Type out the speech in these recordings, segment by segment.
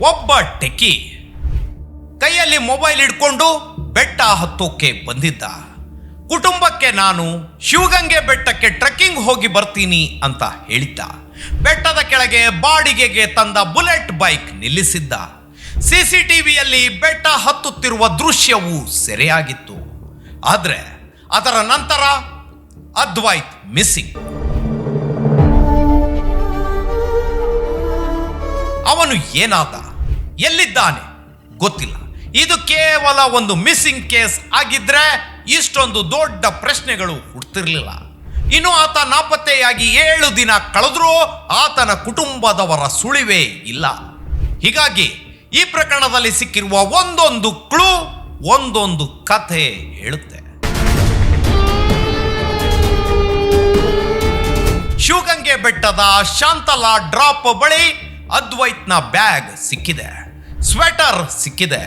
ಒಬ್ಬ ಟೆಕ್ಕಿ ಕೈಯಲ್ಲಿ ಮೊಬೈಲ್ ಇಟ್ಕೊಂಡು ಬೆಟ್ಟ ಹತ್ತೋಕೆ ಬಂದಿದ್ದ. ಕುಟುಂಬಕ್ಕೆ ನಾನು ಶಿವಗಂಗೆ ಬೆಟ್ಟಕ್ಕೆ ಟ್ರೆಕ್ಕಿಂಗ್ ಹೋಗಿ ಬರ್ತೀನಿ ಅಂತ ಹೇಳಿದ್ದ. ಬೆಟ್ಟದ ಕೆಳಗೆ ಬಾಡಿಗೆಗೆ ತಂದ ಬುಲೆಟ್ ಬೈಕ್ ನಿಲ್ಲಿಸಿದ್ದ. ಸಿಸಿಟಿವಿಯಲ್ಲಿ ಬೆಟ್ಟ ಹತ್ತುತ್ತಿರುವ ದೃಶ್ಯವು ಸೆರೆಯಾಗಿತ್ತು. ಆದರೆ ಅದರ ನಂತರ ಅದ್ವೈತ್ ಮಿಸ್ಸಿಂಗ್. ಅವನು ಏನಾದ, ಎಲ್ಲಿದ್ದಾನೆ ಗೊತ್ತಿಲ್ಲ. ಇದು ಕೇವಲ ಒಂದು ಮಿಸ್ಸಿಂಗ್ ಕೇಸ್ ಆಗಿದ್ರೆ ಇಷ್ಟೊಂದು ದೊಡ್ಡ ಪ್ರಶ್ನೆಗಳು ಹುಡ್ತಿರ್ಲಿಲ್ಲ. ಇನ್ನು ಆತ ನಾಪತ್ತೆಯಾಗಿ 7 ದಿನ ಕಳೆದ್ರೂ ಆತನ ಕುಟುಂಬದವರ ಸುಳಿವೇ ಇಲ್ಲ. ಹೀಗಾಗಿ ಈ ಪ್ರಕರಣದಲ್ಲಿ ಸಿಕ್ಕಿರುವ ಒಂದೊಂದು ಕ್ಲೂ ಒಂದೊಂದು ಕಥೆ ಹೇಳುತ್ತೆ. ಶಿವಗಂಗೆ ಬೆಟ್ಟದ ಶಾಂತಲಾ ಡ್ರಾಪ್ ಬಳಿ ಅದ್ವೈತ್ನ ಬ್ಯಾಗ್ ಸಿಕ್ಕಿದೆ, ಸ್ವೆಟರ್ ಸಿಕ್ಕಿದೆ.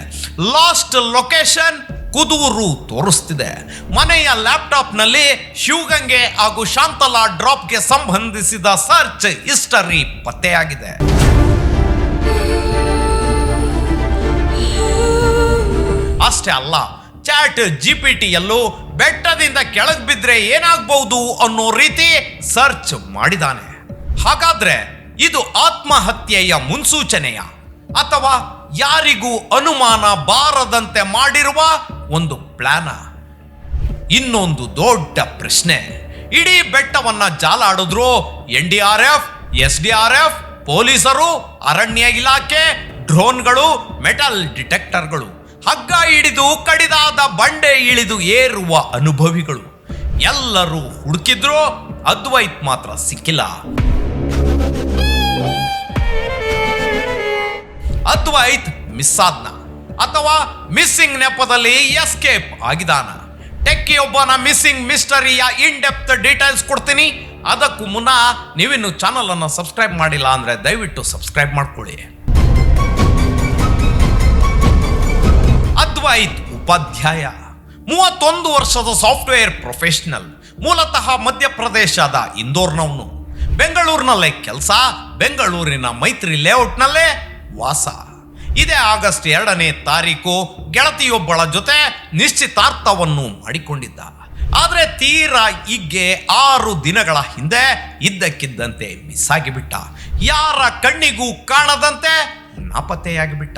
ಲಾಸ್ಟ್ ಲೊಕೇಶನ್ ಕುದೂರು ತೋರಿಸ್ತಿದೆ. ಮನೆಯ ಲ್ಯಾಪ್ಟಾಪ್ನಲ್ಲಿ ಶಿವಗಂಗೆ ಹಾಗೂ ಶಾಂತಲಾ ಡ್ರಾಪ್ಗೆ ಸಂಬಂಧಿಸಿದ ಸರ್ಚ್ ಹಿಸ್ಟರಿ ಪತ್ತೆಯಾಗಿದೆ. ಅಷ್ಟೇ ಅಲ್ಲ, ಚಾಟ್ ಜಿಪಿಟಿಯಲ್ಲೂ ಬೆಟ್ಟದಿಂದ ಕೆಳಗೆ ಬಿದ್ರೆ ಏನಾಗಬಹುದು ಅನ್ನೋ ರೀತಿ ಸರ್ಚ್ ಮಾಡಿದಾನೆ. ಹಾಗಾದ್ರೆ ಇದು ಆತ್ಮಹತ್ಯೆಯ ಮುನ್ಸೂಚನೆಯ ಅಥವಾ ಯಾರಿಗೂ ಅನುಮಾನ ಬಾರದಂತೆ ಮಾಡಿರುವ ಒಂದು ಪ್ಲಾನ? ಇನ್ನೊಂದು ದೊಡ್ಡ ಪ್ರಶ್ನೆ, ಇಡೀ ಬೆಟ್ಟವನ್ನ ಜಾಲಾಡಿದ್ರು NDRF, SDRF, ಪೊಲೀಸರು, ಅರಣ್ಯ ಇಲಾಖೆ, ಡ್ರೋನ್ಗಳು, ಮೆಟಲ್ ಡಿಟೆಕ್ಟರ್ಗಳು, ಹಗ್ಗ ಹಿಡಿದು ಕಡಿದಾದ ಬಂಡೆ ಇಳಿದು ಏರುವ ಅನುಭವಿಗಳು ಎಲ್ಲರೂ ಹುಡುಕಿದ್ರು ಅದ್ವೈತ್ ಮಾತ್ರ ಸಿಕ್ಕಿಲ್ಲ. ಅದ್ವೈತ್ ಮಿಸ್ ಆದ್ನ ಅಥವಾ ಮಿಸ್ಸಿಂಗ್ ನೆಪದಲ್ಲಿ ಎಸ್ಕೇಪ್ ಆಗಿದಾನ? ಟೆಕ್ಕಿಯೊಬ್ಬನ ಮಿಸ್ಸಿಂಗ್ ಮಿಸ್ಟರಿಯ ಇನ್ ಡೆಪ್ತ್ ಡೀಟೇಲ್ಸ್ ಕೊಡ್ತೀನಿ. ಅದಕ್ಕೂ ಮುನ್ನ ನೀವಿನ್ನು ಚಾನಲ್ ಅನ್ನು ಸಬ್ಸ್ಕ್ರೈಬ್ ಮಾಡಿಲ್ಲ ಅಂದ್ರೆ ದಯವಿಟ್ಟು ಸಬ್ಸ್ಕ್ರೈಬ್ ಮಾಡ್ಕೊಳ್ಳಿ. ಅದ್ವೈತ್ ಉಪಾಧ್ಯಾಯ, 31 ವರ್ಷದ ಸಾಫ್ಟ್ವೇರ್ ಪ್ರೊಫೆಷನಲ್, ಮೂಲತಃ ಮಧ್ಯಪ್ರದೇಶದ ಇಂದೋರ್ನವನು. ಬೆಂಗಳೂರಿನಲ್ಲೇ ಕೆಲಸ, ಬೆಂಗಳೂರಿನ ಮೈತ್ರಿ ಲೇಔಟ್ನಲ್ಲೇ ವಾಸ. ಇದೇ ಆಗಸ್ಟ್ 2ನೇ ತಾರೀಕು ಗೆಳತಿಯೊಬ್ಬಳ ಜೊತೆ ನಿಶ್ಚಿತಾರ್ಥವನ್ನು ಮಾಡಿಕೊಂಡಿದ್ದ. ಆದರೆ ತೀರಾ ಹೀಗೆ 6 ದಿನಗಳ ಹಿಂದೆ ಇದ್ದಕ್ಕಿದ್ದಂತೆ ಮಿಸ್ ಆಗಿಬಿಟ್ಟ. ಯಾರ ಕಣ್ಣಿಗೂ ಕಾಣದಂತೆ ನಾಪತ್ತೆಯಾಗಿಬಿಟ್ಟ.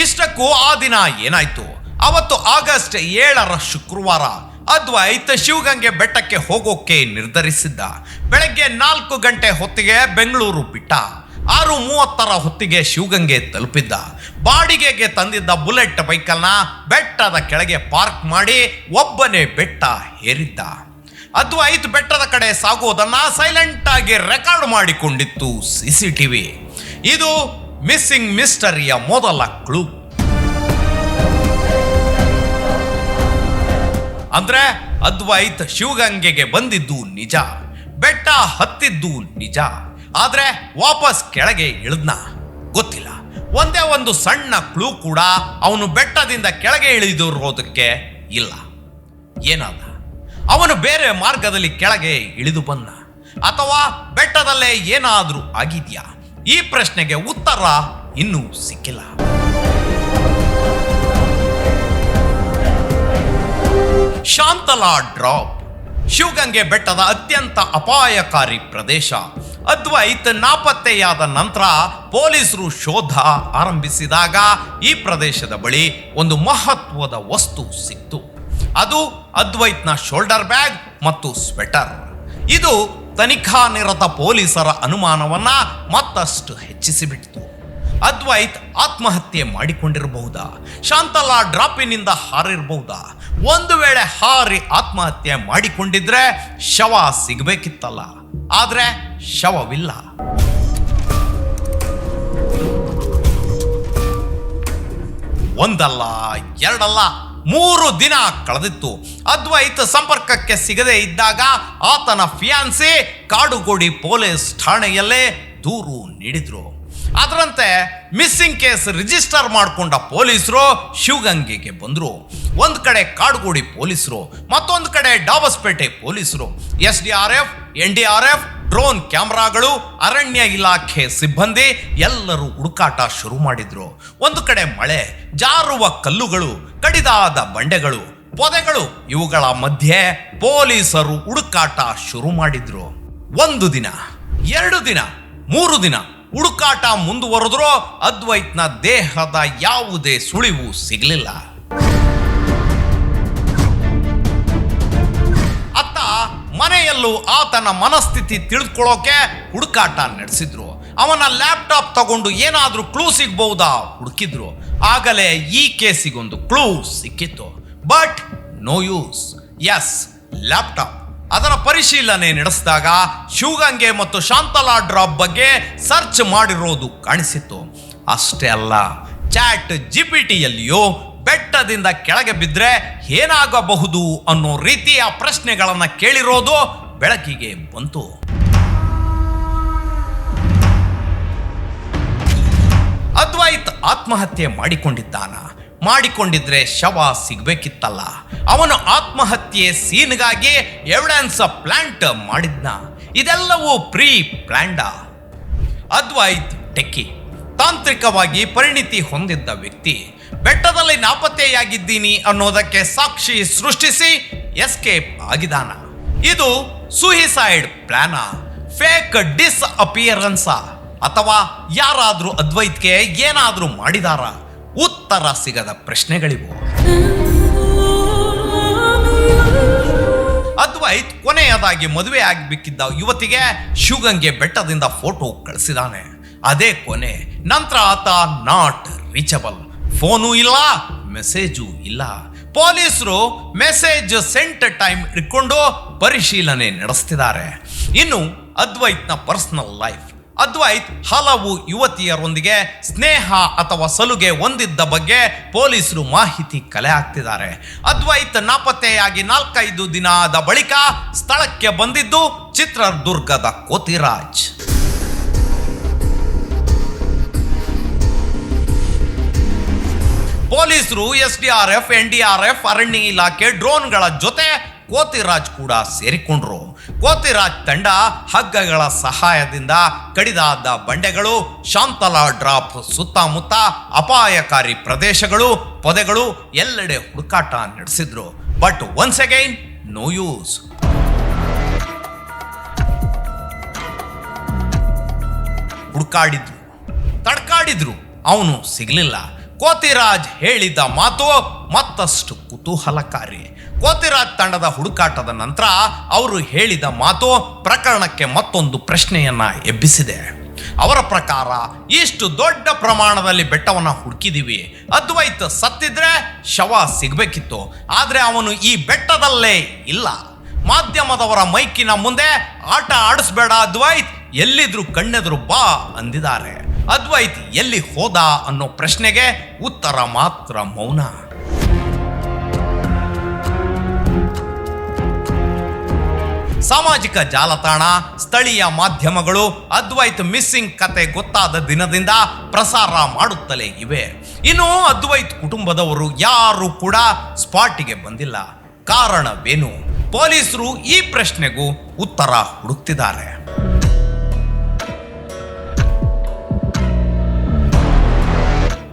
ಇಷ್ಟಕ್ಕೂ ಆ ದಿನ ಏನಾಯ್ತು? ಅವತ್ತು ಆಗಸ್ಟ್ 7ರ ಶುಕ್ರವಾರ ಅದ್ವೈತ್ ಶಿವಗಂಗೆ ಬೆಟ್ಟಕ್ಕೆ ಹೋಗೋಕೆ ನಿರ್ಧರಿಸಿದ್ದ. ಬೆಳಗ್ಗೆ 4 ಗಂಟೆ ಹೊತ್ತಿಗೆ ಬೆಂಗಳೂರು ಬಿಟ್ಟ. 6:30 ಹೊತ್ತಿಗೆ ಶಿವಗಂಗೆ ತಲುಪಿದ್ದ. ಬಾಡಿಗೆಗೆ ತಂದಿದ್ದ ಬುಲೆಟ್ ಬೈಕನ್ನ ಬೆಟ್ಟದ ಕೆಳಗೆ ಪಾರ್ಕ್ ಮಾಡಿ ಒಬ್ಬನೇ ಬೆಟ್ಟ ಏರಿದ್ದ. ಅದ್ವೈತ್ ಬೆಟ್ಟದ ಕಡೆ ಸಾಗೋದನ್ನ ಸೈಲೆಂಟ್ ಆಗಿ ರೆಕಾರ್ಡ್ ಮಾಡಿಕೊಂಡಿತ್ತು ಸಿಸಿಟಿವಿ. ಇದು ಮಿಸ್ಸಿಂಗ್ ಮಿಸ್ಟರಿಯ ಮೊದಲ ಕ್ಲೂ. ಅಂದ್ರೆ ಅದ್ವೈತ್ ಶಿವಗಂಗೆಗೆ ಬಂದಿದ್ದು ನಿಜ, ಬೆಟ್ಟ ಹತ್ತಿದ್ದು ನಿಜ. ಆದ್ರೆ ವಾಪಸ್ ಕೆಳಗೆ ಇಳಿದ್ನ ಗೊತ್ತಿಲ್ಲ. ಒಂದೇ ಒಂದು ಸಣ್ಣ ಕ್ಲೂ ಕೂಡ ಅವನು ಬೆಟ್ಟದಿಂದ ಕೆಳಗೆ ಇಳಿದಿರೋದಕ್ಕೆ ಇಲ್ಲ. ಏನಾದ? ಅವನು ಬೇರೆ ಮಾರ್ಗದಲ್ಲಿ ಕೆಳಗೆ ಇಳಿದು ಬಂದ ಅಥವಾ ಬೆಟ್ಟದಲ್ಲೇ ಏನಾದ್ರೂ ಆಗಿದ್ಯಾ? ಈ ಪ್ರಶ್ನೆಗೆ ಉತ್ತರ ಇನ್ನೂ ಸಿಕ್ಕಿಲ್ಲ. ಶಾಂತಲಾ ಡ್ರಾಪ್ ಶಿವಗಂಗೆ ಬೆಟ್ಟದ ಅತ್ಯಂತ ಅಪಾಯಕಾರಿ ಪ್ರದೇಶ. ಅದ್ವೈತ್ ನಾಪತ್ತೆಯಾದ ನಂತರ ಪೊಲೀಸರು ಶೋಧ ಆರಂಭಿಸಿದಾಗ ಈ ಪ್ರದೇಶದ ಬಳಿ ಒಂದು ಮಹತ್ವದ ವಸ್ತು ಸಿಕ್ತು. ಅದು ಅದ್ವೈತ್ನ ಶೋಲ್ಡರ್ ಬ್ಯಾಗ್ ಮತ್ತು ಸ್ವೆಟರ್. ಇದು ತನಿಖಾ ನಿರತ ಪೊಲೀಸರ ಅನುಮಾನವನ್ನ ಮತ್ತಷ್ಟು ಹೆಚ್ಚಿಸಿಬಿಟ್ಟಿತು. ಅದ್ವೈತ್ ಆತ್ಮಹತ್ಯೆ ಮಾಡಿಕೊಂಡಿರಬಹುದಾ? ಶಾಂತಲಾ ಡ್ರಾಪಿನಿಂದ ಹಾರಿರಬಹುದಾ? ಒಂದು ವೇಳೆ ಹಾರಿ ಆತ್ಮಹತ್ಯೆ ಮಾಡಿಕೊಂಡಿದ್ರೆ ಶವ ಸಿಗಬೇಕಿತ್ತಲ್ಲ, ಆದ್ರೆ ಶವವಿಲ್ಲ. ಒಂದಲ್ಲ, ಎರಡಲ್ಲ, 3 ದಿನ ಕಳೆದಿತ್ತು. ಅದ್ವೈತ್ ಸಂಪರ್ಕಕ್ಕೆ ಸಿಗದೆ ಇದ್ದಾಗ ಆತನ ಫಿಯಾನ್ಸಿ ಕಾಡುಗೋಡಿ ಪೊಲೀಸ್ ಠಾಣೆಯಲ್ಲೇ ದೂರು ನೀಡಿದ್ರು. ಅದರಂತೆ ಮಿಸ್ಸಿಂಗ್ ಕೇಸ್ ರಿಜಿಸ್ಟರ್ ಮಾಡಿಕೊಂಡ ಪೊಲೀಸರು ಶಿವಗಂಗೆಗೆ ಬಂದ್ರು. ಒಂದು ಕಡೆ ಕಾಡುಗೋಡಿ ಪೊಲೀಸರು, ಮತ್ತೊಂದು ಕಡೆ ಡಾಬಸ್ಪೇಟೆ ಪೊಲೀಸರು, SDRF, NDRF, ಡ್ರೋನ್ ಕ್ಯಾಮ್ರಾಗಳು, ಅರಣ್ಯ ಇಲಾಖೆ ಸಿಬ್ಬಂದಿ ಎಲ್ಲರೂ ಹುಡುಕಾಟ ಶುರು ಮಾಡಿದ್ರು. ಒಂದು ಕಡೆ ಮಳೆ, ಜಾರುವ ಕಲ್ಲುಗಳು, ಕಡಿದಾದ ಬಂಡೆಗಳು, ಪೊದೆಗಳು, ಇವುಗಳ ಮಧ್ಯೆ ಪೊಲೀಸರು ಹುಡುಕಾಟ ಶುರು ಮಾಡಿದ್ರು. 1 ದಿನ, 2 ದಿನ, 3 ದಿನ ಹುಡುಕಾಟ ಮುಂದುವರೆದ್ರೂ ಅದ್ವೈತ್ನ ದೇಹದ ಯಾವುದೇ ಸುಳಿವು ಸಿಗಲಿಲ್ಲ. ಅತ್ತ ಮನೆಯಲ್ಲೂ ಆತನ ಮನಸ್ಥಿತಿ ತಿಳಿದುಕೊಳ್ಳೋಕೆ ಹುಡುಕಾಟ ನಡೆಸಿದ್ರು. ಅವನ ಲ್ಯಾಪ್ಟಾಪ್ ತಗೊಂಡು ಏನಾದ್ರೂ ಕ್ಲೂ ಸಿಗ್ಬಹುದಾ ಹುಡುಕಿದ್ರು. ಆಗಲೇ ಈ ಕೇಸಿಗೊಂದು ಕ್ಲೂ ಸಿಕ್ಕಿತ್ತು. But no use. Yes, laptop. ಅದರ ಪರಿಶೀಲನೆ ನಡೆಸಿದಾಗ ಶಿವಗಂಗೆ ಮತ್ತು ಶಾಂತಲಾ ಡ್ರಾಪ್ ಬಗ್ಗೆ ಸರ್ಚ್ ಮಾಡಿರೋದು ಕಾಣಿಸಿತ್ತು. ಅಷ್ಟೇ ಅಲ್ಲ, ಚಾಟ್ ಜಿಪಿಟಿಯಲ್ಲಿಯೂ ಬೆಟ್ಟದಿಂದ ಕೆಳಗೆ ಬಿದ್ದರೆ ಏನಾಗಬಹುದು ಅನ್ನೋ ರೀತಿಯ ಪ್ರಶ್ನೆಗಳನ್ನು ಕೇಳಿರೋದು ಬೆಳಕಿಗೆ ಬಂತು. ಅದ್ವೈತ್ ಆತ್ಮಹತ್ಯೆ ಮಾಡಿಕೊಂಡಿದ್ರೆ ಶವ ಸಿಗ್ಬೇಕಿತ್ತಲ್ಲ. ಅವನು ಆತ್ಮಹತ್ಯೆ ಸೀನ್ಗಾಗಿ ಎವಿಡೆನ್ಸ್ ಪ್ಲಾಂಟ್ ಮಾಡಿದ್ನ. ಇದೆಲ್ಲವೂ ಪ್ರೀ ಪ್ಲಾಂಡ. ಅದ್ವೈತ್ ಟೆಕ್ಕಿ, ತಾಂತ್ರಿಕವಾಗಿ ಪರಿಣಿತಿ ಹೊಂದಿದ್ದ ವ್ಯಕ್ತಿ. ಬೆಟ್ಟದಲ್ಲಿ ನಾಪತ್ತೆಯಾಗಿದ್ದೀನಿ ಅನ್ನೋದಕ್ಕೆ ಸಾಕ್ಷಿ ಸೃಷ್ಟಿಸಿ ಎಸ್ಕೇಪ್ ಆಗಿದಾನ. ಇದು ಸೂಯಿಸೈಡ್ ಪ್ಲಾನ, ಫೇಕ್ ಡಿಸ್ಅಪಿಯರೆನ್ಸ್, ಅಥವಾ ಯಾರಾದ್ರೂ ಅದ್ವೈತ್ಗೆ ಏನಾದ್ರೂ ಮಾಡಿದಾರ? ಉತ್ತರ ಸಿಗದ ಪ್ರಶ್ನೆಗಳಿವು. ಅದ್ವೈತ್ ಕೊನೆಯದಾಗಿ ಮದುವೆ ಆಗಬೇಕಿದ್ದ ಯುವತಿಗೆ ಶಿವಗಂಗೆ ಬೆಟ್ಟದಿಂದ ಫೋಟೋ ಕಳಿಸಿದಾನೆ. ಅದೇ ಕೊನೆ. ನಂತರ ಆತ ನಾಟ್ ರೀಚಬಲ್. ಫೋನು ಇಲ್ಲ, ಮೆಸೇಜು ಇಲ್ಲ. ಪೊಲೀಸರು ಮೆಸೇಜ್ ಸೆಂಟ್ ಟೈಮ್ ಇಟ್ಕೊಂಡು ಪರಿಶೀಲನೆ ನಡೆಸ್ತಿದ್ದಾರೆ. ಇನ್ನು ಅದ್ವೈತ್ನ ಪರ್ಸನಲ್ ಲೈಫ್. ಅದ್ವೈತ್ ಹಲವು ಯುವತಿಯರೊಂದಿಗೆ ಸ್ನೇಹ ಅಥವಾ ಸಲುಗೆ ಹೊಂದಿದ್ದ ಬಗ್ಗೆ ಪೊಲೀಸರು ಮಾಹಿತಿ ಕಲೆ ಹಾಕ್ತಿದ್ದಾರೆ. ಅದ್ವೈತ್ ನಾಪತ್ತೆಯಾಗಿ 4-5 ದಿನದ ಬಳಿಕ ಸ್ಥಳಕ್ಕೆ ಬಂದಿದ್ದು ಚಿತ್ರದುರ್ಗದ ಕೋತಿರಾಜ್. ಪೊಲೀಸರು SDRF, NDRF, ಅರಣ್ಯ ಇಲಾಖೆ ಡ್ರೋನ್ಗಳ ಜೊತೆ ಕೋತಿರಾಜ್ ಕೂಡ ಸೇರಿಕೊಂಡ್ರು. ಕೋತಿರಾಜ್ ತಂಡ ಹಗ್ಗಗಳ ಸಹಾಯದಿಂದ ಕಡಿದಾದ ಬಂಡೆಗಳು, ಶಾಂತಲಾ ಡ್ರಾಪ್ ಸುತ್ತಮುತ್ತ ಅಪಾಯಕಾರಿ ಪ್ರದೇಶಗಳು, ಪೊದೆಗಳು ಎಲ್ಲೆಡೆ ಹುಡುಕಾಟ ನಡೆಸಿದ್ರು. But once again no use. ಹುಡುಕಾಡಿದ್ರು, ತಡ್ಕಾಡಿದ್ರು, ಅವನು ಸಿಗಲಿಲ್ಲ. ಕೋತಿರಾಜ್ ಹೇಳಿದ ಮಾತು ಮತ್ತಷ್ಟು ಕುತೂಹಲಕಾರಿ. ಕೋತಿರಾಜ್ ತಂಡದ ಹುಡುಕಾಟದ ನಂತರ ಅವರು ಹೇಳಿದ ಮಾತು ಪ್ರಕರಣಕ್ಕೆ ಮತ್ತೊಂದು ಪ್ರಶ್ನೆಯನ್ನ ಎಬ್ಬಿಸಿದೆ. ಅವರ ಪ್ರಕಾರ ಇಷ್ಟು ದೊಡ್ಡ ಪ್ರಮಾಣದಲ್ಲಿ ಬೆಟ್ಟವನ್ನು ಹುಡುಕಿದೀವಿ, ಅದ್ವೈತ್ ಸತ್ತಿದ್ರೆ ಶವ ಸಿಗ್ಬೇಕಿತ್ತು, ಆದ್ರೆ ಅವನು ಈ ಬೆಟ್ಟದಲ್ಲೇ ಇಲ್ಲ. ಮಾಧ್ಯಮದವರ ಮೈಕಿನ ಮುಂದೆ ಆಟ ಆಡಿಸ್ಬೇಡ ಅದ್ವೈತ್, ಎಲ್ಲಿದ್ರು ಕಣ್ಣೆದ್ರು ಬಾ ಅಂದಿದ್ದಾರೆ. ಅದ್ವೈತ್ ಎಲ್ಲಿ ಹೋದ ಅನ್ನೋ ಪ್ರಶ್ನೆಗೆ ಉತ್ತರ ಮಾತ್ರ ಮೌನ. ಸಾಮಾಜಿಕ ಜಾಲತಾಣ, ಸ್ಥಳೀಯ ಮಾಧ್ಯಮಗಳು ಅದ್ವೈತ್ ಮಿಸ್ಸಿಂಗ್ ಕತೆ ಗೊತ್ತಾದ ದಿನದಿಂದ ಪ್ರಸಾರ ಮಾಡುತ್ತಲೇ ಇವೆ. ಇನ್ನು ಅದ್ವೈತ್ ಕುಟುಂಬದವರು ಯಾರು ಕೂಡ ಸ್ಪಾಟಿಗೆ ಬಂದಿಲ್ಲ. ಕಾರಣವೇನು? ಪೊಲೀಸರು ಈ ಪ್ರಶ್ನೆಗೂ ಉತ್ತರ ಹುಡುಕ್ತಿದ್ದಾರೆ.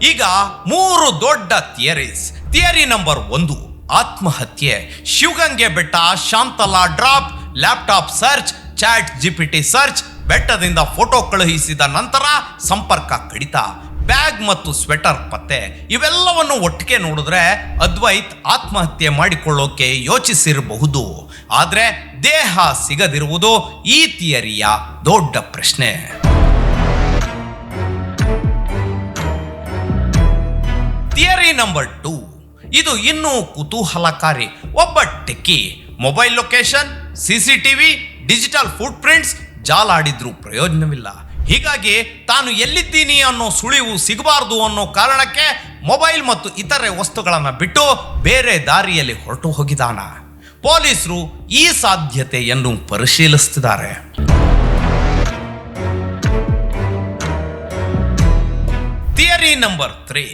ಈಗ 3 ದೊಡ್ಡ ಥಿಯರೀಸ್. ಥಿಯರಿ ನಂಬರ್ 1, ಆತ್ಮಹತ್ಯೆ. ಶಿವಗಂಗೆ ಬೆಟ್ಟ, Shantala drop, laptop search, ChatGPT search, ಬೆಟ್ಟದಿಂದ ಫೋಟೋ ಕಳುಹಿಸಿದ ನಂತರ ಸಂಪರ್ಕ ಕಡಿತ, ಬ್ಯಾಗ್ ಮತ್ತು ಸ್ವೆಟರ್ ಪತ್ತೆ. ಇವೆಲ್ಲವನ್ನು ಒಟ್ಟಿಗೆ ನೋಡಿದ್ರೆ ಅದ್ವೈತ್ ಆತ್ಮಹತ್ಯೆ ಮಾಡಿಕೊಳ್ಳೋಕೆ ಯೋಚಿಸಿರಬಹುದು. ಆದ್ರೆ ದೇಹ ಸಿಗದಿರುವುದು ಈ ಥಿಯರಿಯ ದೊಡ್ಡ ಪ್ರಶ್ನೆ. ಥಿಯರಿ ನಂಬರ್ 2, ಇದು ಇನ್ನೂ ಕುತೂಹಲಕಾರಿ. ಒಬ್ಬ techie mobile location, CCTV, digital footprints ಜಾಲಾಡಿದ್ರೂ ಪ್ರಯೋಜನವಿಲ್ಲ. ಹೀಗಾಗಿ ತಾನು ಎಲ್ಲಿದ್ದೀನಿ ಅನ್ನೋ ಸುಳಿವು ಸಿಗಬಾರ್ದು ಅನ್ನೋ ಕಾರಣಕ್ಕೆ ಮೊಬೈಲ್ ಮತ್ತು ಇತರೆ ವಸ್ತುಗಳನ್ನು ಬಿಟ್ಟು ಬೇರೆ ದಾರಿಯಲ್ಲಿ ಹೊರಟು ಹೋಗಿದ್ದಾನ. ಪೊಲೀಸರು ಈ ಸಾಧ್ಯತೆಯನ್ನು ಪರಿಶೀಲಿಸುತ್ತಿದ್ದಾರೆ. ಥಿಯರಿ ನಂಬರ್ 3,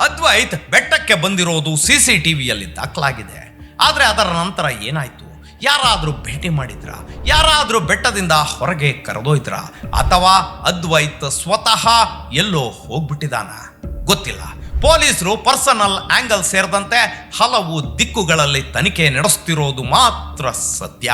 ಅದ್ವೈತ್ ಬೆಟ್ಟಕ್ಕೆ ಬಂದಿರೋದು CCTVಯಲ್ಲಿ ದಾಖಲಾಗಿದೆ. ಆದರೆ ಅದರ ನಂತರ ಏನಾಯ್ತು? ಯಾರಾದರೂ ಭೇಟಿ ಮಾಡಿದ್ರ? ಯಾರಾದರೂ ಬೆಟ್ಟದಿಂದ ಹೊರಗೆ ಕರೆದೊಯ್ದ್ರ? ಅಥವಾ ಅದ್ವೈತ್ ಸ್ವತಃ ಎಲ್ಲೋ ಹೋಗ್ಬಿಟ್ಟಿದಾನ? ಗೊತ್ತಿಲ್ಲ. ಪೊಲೀಸರು ಪರ್ಸನಲ್ ಆಂಗಲ್ ಸೇರಿದಂತೆ ಹಲವು ದಿಕ್ಕುಗಳಲ್ಲಿ ತನಿಖೆ ನಡೆಸುತ್ತಿರೋದು ಮಾತ್ರ ಸತ್ಯ.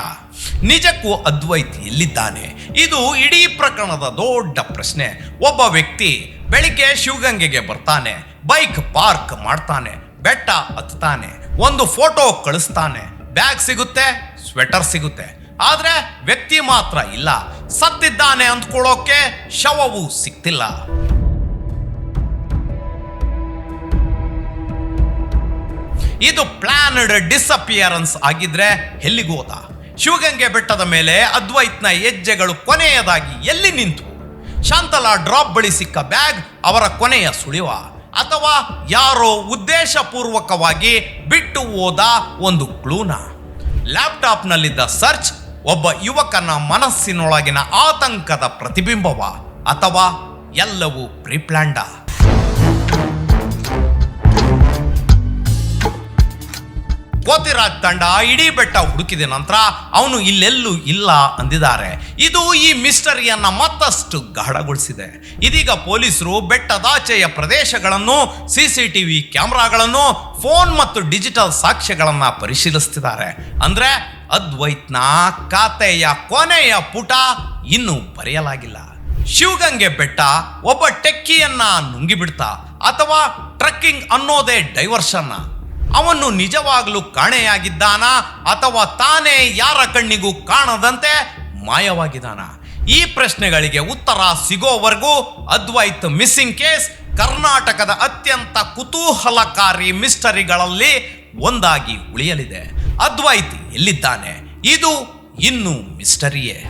ನಿಜಕ್ಕೂ ಅದ್ವೈತ್ ಎಲ್ಲಿದ್ದಾನೆ? ಇದು ಇಡೀ ಪ್ರಕರಣದ ದೊಡ್ಡ ಪ್ರಶ್ನೆ. ಒಬ್ಬ ವ್ಯಕ್ತಿ ಬೆಳಿಗ್ಗೆ ಶಿವಗಂಗೆಗೆ ಬರ್ತಾನೆ, ಬೈಕ್ ಪಾರ್ಕ್ ಮಾಡ್ತಾನೆ, ಬೆಟ್ಟ ಹತ್ತಾನೆ, ಒಂದು ಫೋಟೋ ಕಳಿಸ್ತಾನೆ, ಬ್ಯಾಗ್ ಸಿಗುತ್ತೆ, ಸ್ವೆಟರ್ ಸಿಗುತ್ತೆ. ಆದ್ರೆ ವ್ಯಕ್ತಿ ಮಾತ್ರ ಇಲ್ಲ. ಸತ್ತಿದ್ದಾನೆ ಅಂದ್ಕೊಳ್ಳೋಕೆ ಶವವೂ ಸಿಕ್ತಿಲ್ಲ. ಇದು ಪ್ಲಾನ್ಡ್ ಡಿಸಪಿಯರೆನ್ಸ್ ಆಗಿದ್ರೆ ಎಲ್ಲಿಗೋದ? ಶಿವಗಂಗೆ ಬೆಟ್ಟದ ಮೇಲೆ ಅದ್ವೈತ್ನ ಹೆಜ್ಜೆಗಳು ಕೊನೆಯದಾಗಿ ಎಲ್ಲಿ ನಿಂತು? ಶಾಂತಲಾ ಡ್ರಾಪ್ ಬಳಿ ಸಿಕ್ಕ ಬ್ಯಾಗ್ ಅವರ ಕೊನೆಯ ಸುಳಿವ? ಅಥವಾ ಯಾರೋ ಉದ್ದೇಶಪೂರ್ವಕವಾಗಿ ಬಿಟ್ಟು ಹೋದ ಒಂದು ಕ್ಲೂನ? ಲ್ಯಾಪ್ಟಾಪ್ನಲ್ಲಿದ್ದ ಸರ್ಚ್ ಒಬ್ಬ ಯುವಕನ ಮನಸ್ಸಿನೊಳಗಿನ ಆತಂಕದ ಪ್ರತಿಬಿಂಬವ? ಅಥವಾ ಎಲ್ಲವೂ ಪ್ರಿಪ್ಲಾಂಡ? ಕೋತಿರಾಜ್ ತಂಡ ಇಡೀ ಬೆಟ್ಟ ಹುಡುಕಿದ ನಂತರ ಅವನು ಇಲ್ಲೆಲ್ಲೂ ಇಲ್ಲ ಅಂದಿದ್ದಾರೆ. ಇದು ಈ ಮಿಸ್ಟರಿಯನ್ನ ಮತ್ತಷ್ಟು ಗಾಢಗೊಳಿಸಿದೆ. ಇದೀಗ ಪೊಲೀಸರು ಬೆಟ್ಟದಾಚೆಯ ಪ್ರದೇಶಗಳನ್ನು, ಸಿಸಿಟಿವಿ ಕ್ಯಾಮೆರಾಗಳನ್ನು, ಫೋನ್ ಮತ್ತು ಡಿಜಿಟಲ್ ಸಾಕ್ಷ್ಯಗಳನ್ನ ಪರಿಶೀಲಿಸ್ತಿದ್ದಾರೆ. ಅಂದ್ರೆ ಅದ್ವೈತ್ನ ಖಾತೆಯ ಕೊನೆಯ ಪುಟ ಇನ್ನೂ ಬರೆಯಲಾಗಿಲ್ಲ. ಶಿವಗಂಗೆ ಬೆಟ್ಟ ಒಬ್ಬ ಟೆಕ್ಕಿಯನ್ನ ನುಂಗಿಬಿಡ್ತಾ? ಅಥವಾ ಟ್ರಕ್ಕಿಂಗ್ ಅನ್ನೋದೇ ಡೈವರ್ಷನ್ನ? ಅವನು ನಿಜವಾಗ್ಲೂ ಕಾಣೆಯಾಗಿದ್ದಾನ? ಅಥವಾ ತಾನೇ ಯಾರ ಕಣ್ಣಿಗೂ ಕಾಣದಂತೆ ಮಾಯವಾಗಿದ್ದಾನ? ಈ ಪ್ರಶ್ನೆಗಳಿಗೆ ಉತ್ತರ ಸಿಗೋವರೆಗೂ ಅದ್ವೈತ್ ಮಿಸ್ಸಿಂಗ್ ಕೇಸ್ ಕರ್ನಾಟಕದ ಅತ್ಯಂತ ಕುತೂಹಲಕಾರಿ ಮಿಸ್ಟರಿಗಳಲ್ಲಿ ಒಂದಾಗಿ ಉಳಿಯಲಿದೆ. ಅದ್ವೈತ್ ಎಲ್ಲಿದ್ದಾನೆ? ಇದು ಇನ್ನೂ ಮಿಸ್ಟರಿಯೇ.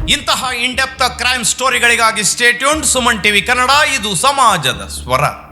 ಇಂತಹ ಇನ್ ಡೆಪ್ತ್ ಕ್ರೈಮ್ ಸ್ಟೋರಿಗಳಿಗಾಗಿ stay tuned. Suman TV Kannada, ಇದು ಸಮಾಜದ ಸ್ವರ.